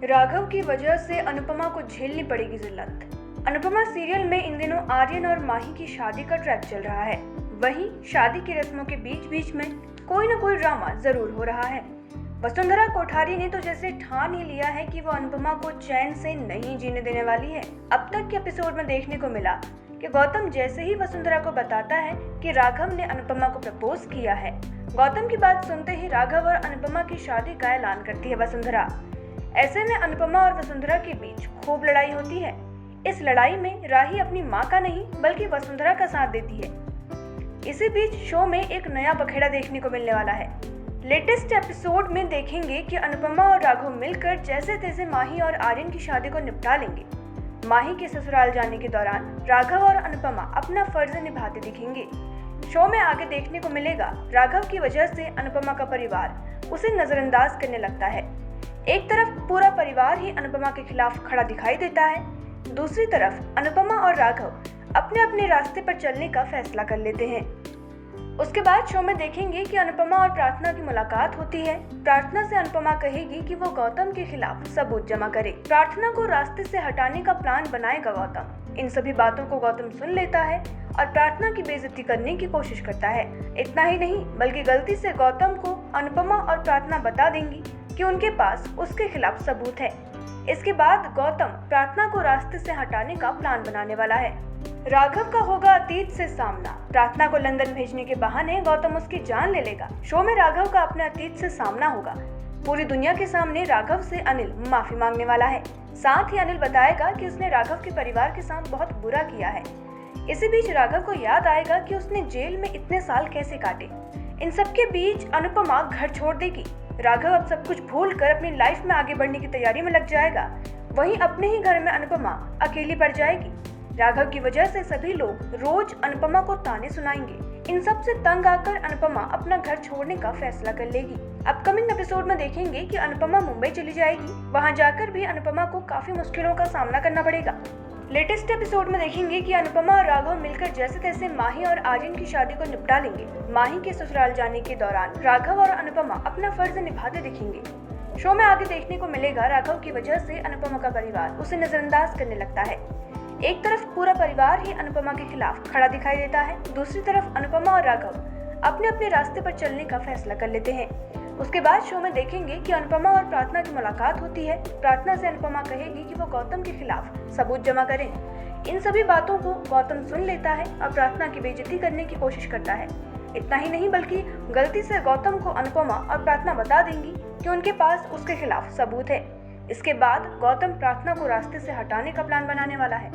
राघव की वजह से अनुपमा को झेलनी पड़ेगी जिल्लत। अनुपमा सीरियल में इन दिनों आर्यन और माही की शादी का ट्रैक चल रहा है। वहीं शादी की रस्मों के बीच बीच में कोई न कोई ड्रामा जरूर हो रहा है। वसुंधरा कोठारी ने तो जैसे ठान ही लिया है कि वो अनुपमा को चैन से नहीं जीने देने वाली है। अब तक के एपिसोड में देखने को मिला कि गौतम जैसे ही वसुंधरा को बताता है कि राघव ने अनुपमा को प्रपोज किया है, गौतम की बात सुनते ही राघव और अनुपमा की शादी का ऐलान करती है वसुंधरा। ऐसे में अनुपमा और वसुंधरा के बीच खूब लड़ाई होती है। इस लड़ाई में राही अपनी मां का नहीं बल्कि वसुंधरा का साथ देती है। इसी बीच शो में एक नया बखेड़ा देखने को मिलने वाला है। लेटेस्ट एपिसोड में देखेंगे कि अनुपमा और राघव मिलकर जैसे तैसे माही और आर्यन की शादी को निपटा लेंगे। माही के ससुराल जाने के दौरान राघव और अनुपमा अपना फर्ज निभाते दिखेंगे। शो में आगे देखने को मिलेगा राघव की वजह से अनुपमा का परिवार उसे नजरअंदाज करने लगता है। एक तरफ पूरा परिवार ही अनुपमा के खिलाफ खड़ा दिखाई देता है, दूसरी तरफ अनुपमा और राघव अपने अपने रास्ते पर चलने का फैसला कर लेते हैं। उसके बाद शो में देखेंगे कि अनुपमा और प्रार्थना की मुलाकात होती है। प्रार्थना से अनुपमा कहेगी कि वो गौतम के खिलाफ सबूत जमा करे। प्रार्थना को रास्ते से हटाने का प्लान बनाएगा गौतम। इन सभी बातों को गौतम सुन लेता है और प्रार्थना की बेइज्जती करने की कोशिश करता है। इतना ही नहीं बल्कि गलती से गौतम को अनुपमा और प्रार्थना बता देंगी कि उनके पास उसके खिलाफ सबूत है। इसके बाद गौतम प्रार्थना को रास्ते से हटाने का प्लान बनाने वाला है। राघव का होगा अतीत से सामना। प्रार्थना को लंदन भेजने के बहाने गौतम उसकी जान ले लेगा। शो में राघव का अपने अतीत से सामना होगा। पूरी दुनिया के सामने राघव से अनिल माफी मांगने वाला है। साथ ही अनिल बताएगा कि उसने राघव के परिवार के साथ बहुत बुरा किया है। इसी बीच राघव को याद आएगा कि उसने जेल में इतने साल कैसे काटे। इन सबके बीच अनुपमा घर छोड़ देगी। राघव अब सब कुछ भूलकर अपनी लाइफ में आगे बढ़ने की तैयारी में लग जाएगा। वहीं अपने ही घर में अनुपमा अकेली पड़ जाएगी। राघव की वजह से सभी लोग रोज अनुपमा को ताने सुनाएंगे। इन सब से तंग आकर अनुपमा अपना घर छोड़ने का फैसला कर लेगी। अपकमिंग एपिसोड में देखेंगे कि अनुपमा मुंबई चली जाएगी। वहां जाकर भी अनुपमा को काफी मुश्किलों का सामना करना पड़ेगा। लेटेस्ट एपिसोड में देखेंगे कि अनुपमा और राघव मिलकर जैसे तैसे माही और आर्यन की शादी को निपटा लेंगे। माही के ससुराल जाने के दौरान राघव और अनुपमा अपना फर्ज निभाते दिखेंगे। शो में आगे देखने को मिलेगा राघव की वजह से अनुपमा का परिवार उसे नजरअंदाज करने लगता है। एक तरफ पूरा परिवार ही अनुपमा के खिलाफ खड़ा दिखाई देता है, दूसरी तरफ अनुपमा और राघव अपने अपने रास्ते पर चलने का फैसला कर लेते हैं। उसके बाद शो में देखेंगे कि अनुपमा और प्रार्थना की मुलाकात होती है। प्रार्थना से अनुपमा कहेगी कि वो गौतम के खिलाफ सबूत जमा करें। इन सभी बातों को गौतम सुन लेता है और प्रार्थना की बेइज्जती करने की कोशिश करता है। इतना ही नहीं बल्कि गलती से गौतम को अनुपमा और प्रार्थना बता देंगी कि उनके पास उसके खिलाफ सबूत है। इसके बाद गौतम प्रार्थना को रास्ते से हटाने का प्लान बनाने वाला है।